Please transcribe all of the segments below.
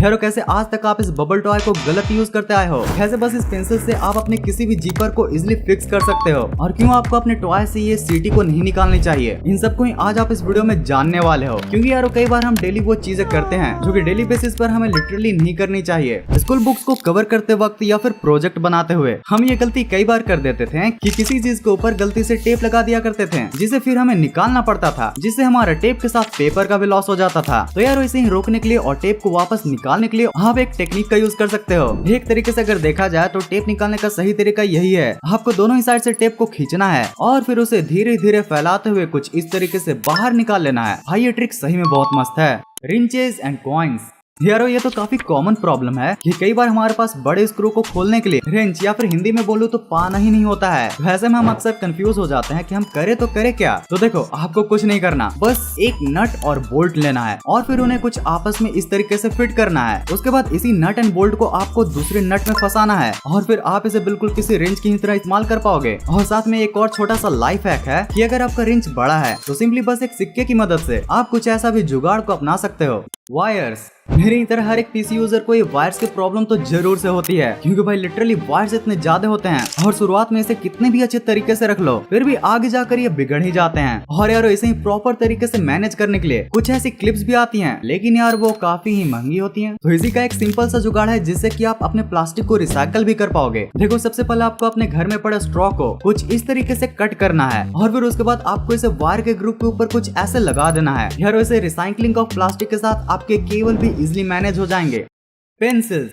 यारो कैसे आज तक आप इस बबल टॉय को गलत यूज करते आए हो? कैसे बस इस पेंसिल से आप अपने किसी भी जीपर को इजिली फिक्स कर सकते हो? और क्यों आपको अपने टॉय से ये सीटी को नहीं निकालनी चाहिए? इन सबको ही आज आप इस वीडियो में जानने वाले हो। क्योंकि यारो कई बार हम डेली वो चीजें करते हैं जो कि डेली बेसिस पर हमें लिटरली नहीं करनी चाहिए। स्कूल बुक्स को कवर करते वक्त या फिर प्रोजेक्ट बनाते हुए हम ये गलती कई बार कर देते थे कि किसी चीज के ऊपर गलती से टेप लगा दिया करते थे, जिसे फिर हमें निकालना पड़ता था, जिससे हमारा टेप के साथ पेपर का भी लॉस हो जाता था। तो यार इसे ही रोकने के लिए और टेप को वापस निकालने के लिए आप एक टेक्निक का यूज कर सकते हो। एक तरीके से अगर देखा जाए तो टेप निकालने का सही तरीका यही है, आपको दोनों ही साइड से टेप को खींचना है और फिर उसे धीरे धीरे फैलाते हुए कुछ इस तरीके से बाहर निकाल लेना है। भाई ये ट्रिक सही में बहुत मस्त है। Wrenches and coins. यारो ये तो काफी कॉमन प्रॉब्लम है कि कई बार हमारे पास बड़े स्क्रू को खोलने के लिए रेंच या फिर हिंदी में बोलूं तो पाना ही नहीं होता है। वैसे में हम अक्सर कंफ्यूज हो जाते हैं कि हम करे तो करे क्या। तो देखो आपको कुछ नहीं करना, बस एक नट और बोल्ट लेना है और फिर उन्हें कुछ आपस में इस तरीके से फिट करना है। उसके बाद इसी नट एंड बोल्ट को आपको दूसरे नट में फंसाना है और फिर आप इसे बिल्कुल किसी रेंच की तरह इस्तेमाल कर पाओगे। और साथ में एक और छोटा सा लाइफ हैक है कि अगर आपका रेंच बड़ा है तो सिंपली बस एक सिक्के की मदद से आप कुछ ऐसा भी जुगाड़ को अपना सकते हो। वायर्स। मेरी तरह हर एक पीसी यूजर को ये वायर्स की प्रॉब्लम तो जरूर से होती है, क्योंकि भाई लिटरली वायर्स इतने ज्यादा होते हैं और शुरुआत में इसे कितने भी अच्छे तरीके से रख लो फिर भी आगे जाकर ये बिगड़ ही जाते हैं। और यार इसे ही प्रॉपर तरीके से मैनेज करने के लिए कुछ ऐसी क्लिप्स भी आती हैं, लेकिन यार वो काफी ही महंगी होती हैं। तो इसी का एक सिंपल सा जुगाड़ है जिससे कि आप अपने प्लास्टिक को रिसाइकल भी कर पाओगे। देखो सबसे पहले आपको अपने घर में पड़े स्ट्रॉ को कुछ इस तरीके से कट करना है और फिर उसके बाद आपको इसे वायर के ग्रुप के ऊपर कुछ ऐसे लगा देना है। यार इसे रिसाइकलिंग ऑफ प्लास्टिक के साथ आपके केबल भी इजिली मैनेज हो जाएंगे। पेंसिल्स,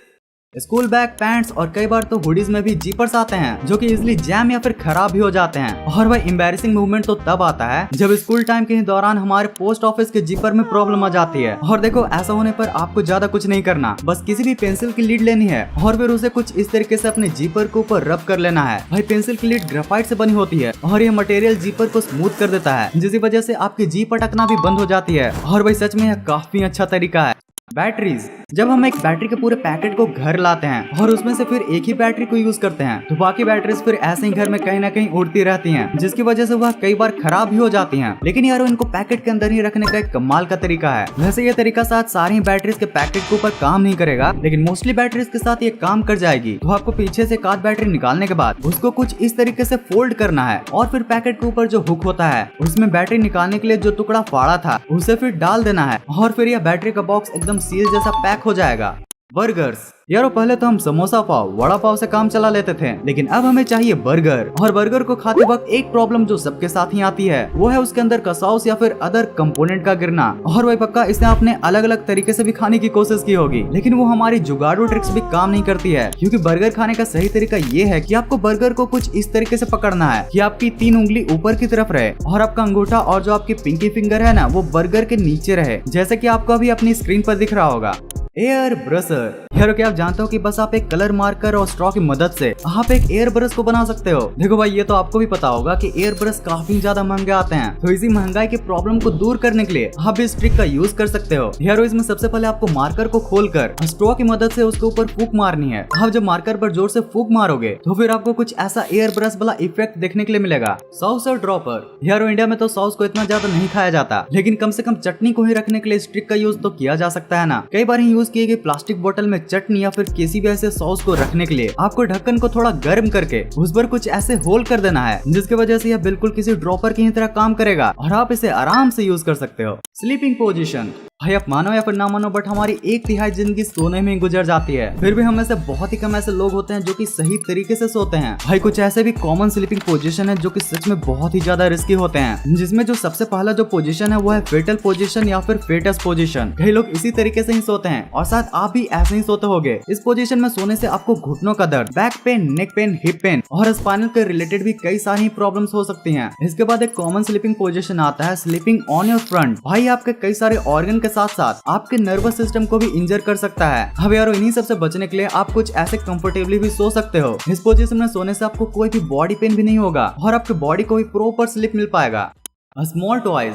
स्कूल बैग, पैंट्स और कई बार तो हुडीज में भी जीपर्स आते हैं जो कि इजिली जैम या फिर खराब भी हो जाते हैं। और भाई एम्बैरेसिंग मूवमेंट तो तब आता है जब स्कूल टाइम के दौरान हमारे पोस्ट ऑफिस के जीपर में प्रॉब्लम आ जाती है। और देखो ऐसा होने पर आपको ज्यादा कुछ नहीं करना, बस किसी भी पेंसिल की लीड लेनी है और फिर उसे कुछ इस तरीके से अपने जीपर के ऊपर रब कर लेना है। भाई पेंसिल की लीड ग्रेफाइट से बनी होती है और ये मटेरियल जीपर को स्मूथ कर देता है, जिसकी वजह से आपकी जीप अटकना भी बंद हो जाती है। और भाई सच में यह काफी अच्छा तरीका है। बैटरीज। जब हम एक बैटरी के पूरे पैकेट को घर लाते हैं और उसमें से फिर एक ही बैटरी को यूज करते हैं तो बाकी बैटरीज फिर ऐसे ही घर में कहीं ना कहीं उड़ती रहती हैं, जिसकी वजह से वह कई बार खराब भी हो जाती हैं। लेकिन यार इनको पैकेट के अंदर ही रखने का एक कमाल का तरीका है। वैसे ये तरीका साथ सारी बैटरीज के पैकेट के ऊपर काम नहीं करेगा, लेकिन मोस्टली बैटरीज के साथ ये काम कर जाएगी। तो आपको पीछे से एक आध बैटरी निकालने के बाद उसको कुछ इस तरीके से फोल्ड करना है और फिर पैकेट के ऊपर जो हुक होता है उसमें बैटरी निकालने के लिए जो टुकड़ा फाड़ा था उसे फिर डाल देना है और फिर यह बैटरी का बॉक्स एकदम सील जैसा पैक हो जाएगा। बर्गर्स। यारो पहले तो हम समोसा पाव, वड़ा पाव से काम चला लेते थे, लेकिन अब हमें चाहिए बर्गर। और बर्गर को खाते वक्त एक प्रॉब्लम जो सबके साथ ही आती है वो है उसके अंदर का सॉस या फिर अदर कंपोनेंट का गिरना। और वही पक्का इसने आपने अलग अलग तरीके से भी खाने की कोशिश की होगी, लेकिन वो हमारी जुगाड़ू ट्रिक्स भी काम नहीं करती है। क्योंकि बर्गर खाने का सही तरीका ये है कि आपको बर्गर को कुछ इस तरीके से पकड़ना है कि आपकी 3 उंगली ऊपर की तरफ रहे और आपका अंगूठा और जो आपकी पिंकी फिंगर है ना वो बर्गर के नीचे रहे, जैसे कि आपको अभी अपनी स्क्रीन पर दिख रहा होगा। Air brusher. यारो क्या आप जानते हो कि बस आप एक कलर मार्कर और स्ट्रॉ की मदद से आप एक एयर ब्रश को बना सकते हो। देखो भाई ये तो आपको भी पता होगा कि एयर ब्रश काफी ज्यादा महंगे आते हैं, तो इसी महंगाई की प्रॉब्लम को दूर करने के लिए आप इस ट्रिक का यूज कर सकते हो। यारो इसमें सबसे पहले आपको मार्कर को खोलकर स्ट्रॉ की मदद से उसके ऊपर फूंक मारनी है। आप जब मार्कर पर जोर से फूंक मारोगे तो फिर आपको कुछ ऐसा एयर ब्रश वाला इफेक्ट देखने के लिए मिलेगा। सॉस और ड्रॉपर। यारो इंडिया में तो सॉस को इतना ज्यादा नहीं खाया जाता, लेकिन कम से कम चटनी को ही रखने के लिए इस ट्रिक का यूज तो किया जा सकता है ना। कई बार ही यूज किए गए प्लास्टिक बोतल में चटनी या फिर किसी भी ऐसे सॉस को रखने के लिए आपको ढक्कन को थोड़ा गर्म करके उस पर कुछ ऐसे होल कर देना है, जिसकी वजह से यह बिल्कुल किसी ड्रॉपर की तरह काम करेगा और आप इसे आराम से यूज कर सकते हो। Sleeping position. भाई आप मानो या फिर ना मानो बट हमारी 1/3 जिंदगी सोने में गुजर जाती है, फिर भी हम में से बहुत ही कम ऐसे लोग होते हैं जो कि सही तरीके से सोते हैं। भाई कुछ ऐसे भी कॉमन स्लीपिंग पोजीशन है जो कि सच में बहुत ही ज्यादा रिस्की होते हैं, जिसमें जो सबसे पहला जो पोजीशन है वो है फेटल पोजीशन या फिर फेटस पोजीशन। कई लोग इसी तरीके से ही सोते हैं और शायद आप भी ऐसे ही सोते होंगे। इस पोजीशन में सोने से आपको घुटनों का दर्द, back pain, neck pain, hip pain और स्पाइनल के रिलेटेड भी कई सारी प्रॉब्लम्स हो सकती हैं। इसके बाद एक कॉमन स्लीपिंग पोजीशन आता है स्लीपिंग ऑन योर फ्रंट। भाई आपके कई सारे ऑर्गन के साथ साथ आपके नर्वस सिस्टम को भी इंजर कर सकता है। अब यारो इन्हीं सब से बचने के लिए आप कुछ ऐसे कंफर्टेबली भी सो सकते हो। इस पोजीशन में सोने से आपको कोई भी बॉडी पेन भी नहीं होगा और आपके बॉडी को भी प्रॉपर स्लीप मिल पाएगा। Small toys.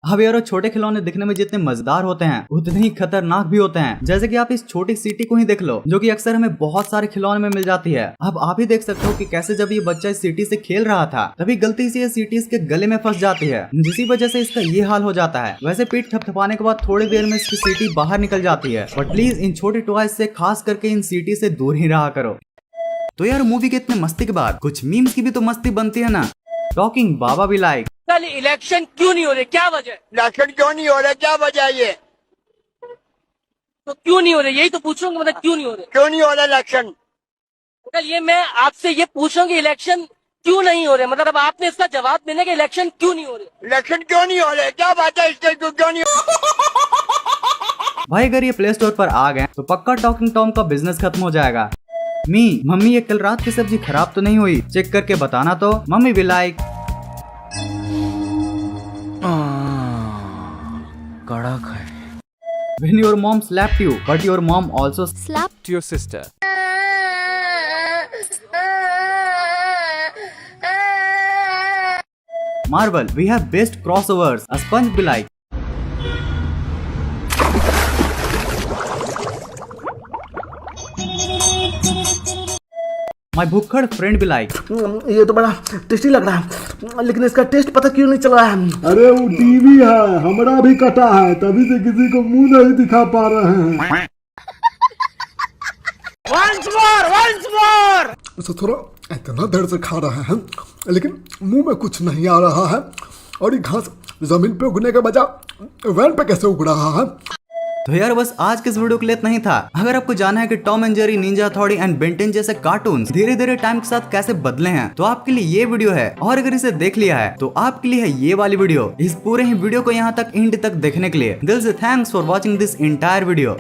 अब यारो छोटे खिलौने दिखने में जितने मजेदार होते हैं उतने ही खतरनाक भी होते हैं। जैसे कि आप इस छोटी सीटी को ही देख लो, जो कि अक्सर हमें बहुत सारे खिलौने में मिल जाती है। अब आप ही देख सकते हो कि कैसे जब ये बच्चा इस सीटी से खेल रहा था तभी गलती से ये सीटी इसके गले में फंस जाती है, जिसकी वजह से इसका ये हाल हो जाता है। वैसे पीठ थपथपाने के बाद थोड़ी देर में इसकी सीटी बाहर निकल जाती है, बट प्लीज इन छोटे टॉयज से खास करके इन सीटी से दूर ही रहा करो। तो यार मूवी के इतने मस्ती के बाद कुछ मीम्स की भी तो मस्ती बनती है ना। टॉकिंग बाबा भी लाइक, कल इलेक्शन क्यों नहीं हो रहे, क्या वजह? इलेक्शन क्यों नहीं हो रहा, क्या वजह है ये? तो क्यों नहीं हो रहे यही तो पूछ रहा हूँ, मतलब क्यों नहीं हो रहे? क्यों नहीं हो रहा इलेक्शन? कल ये मैं आपसे ये पूछ रहा हूँ कि इलेक्शन क्यों नहीं हो रहे, मतलब अब आपने इसका जवाब देना कि इलेक्शन क्यों नहीं हो रहे। इलेक्शन क्यों नहीं हो रहे, क्या बात है इसके, क्यों नहीं हो? भाई अगर ये प्ले स्टोर पर आ गए तो पक्का टॉकिंग टॉम का बिजनेस खत्म हो जाएगा। मम्मी ये कल रात की सब्जी खराब तो नहीं हुई, चेक करके बताना। तो मम्मी भी लाइक, कड़क है। When your mom slapped you, but your mom also Slapped your sister. Marvel, we have best crossovers. A sponge be like, my भुक्खड़ friend be like, ये तो बड़ा टेस्टी लग रहा है, लेकिन इसका टेस्ट पता क्यों नहीं चल रहा है। अरे वो टीवी है, हमारा भी कटा है, तभी से किसी को मुंह नहीं दिखा पा रहे हैं। once more! ससुरा इतना देर से खा रहे हैं, लेकिन मुंह में कुछ नहीं आ रहा है, और ये घास जमीन पे उगने के बजाय वैन पे कैसे उग रहा है। तो यार बस आज के इस वीडियो के लिए इतना ही था। अगर आपको जानना है कि टॉम एंड जेरी, निंजा हथौड़ी एंड बेन 10 जैसे कार्टून्स धीरे धीरे टाइम के साथ कैसे बदले हैं, तो आपके लिए ये वीडियो है। और अगर इसे देख लिया है तो आपके लिए है ये वाली वीडियो। इस पूरे ही वीडियो को यहाँ तक एंड तक देखने के लिए दिल से thanks for watching this entire video.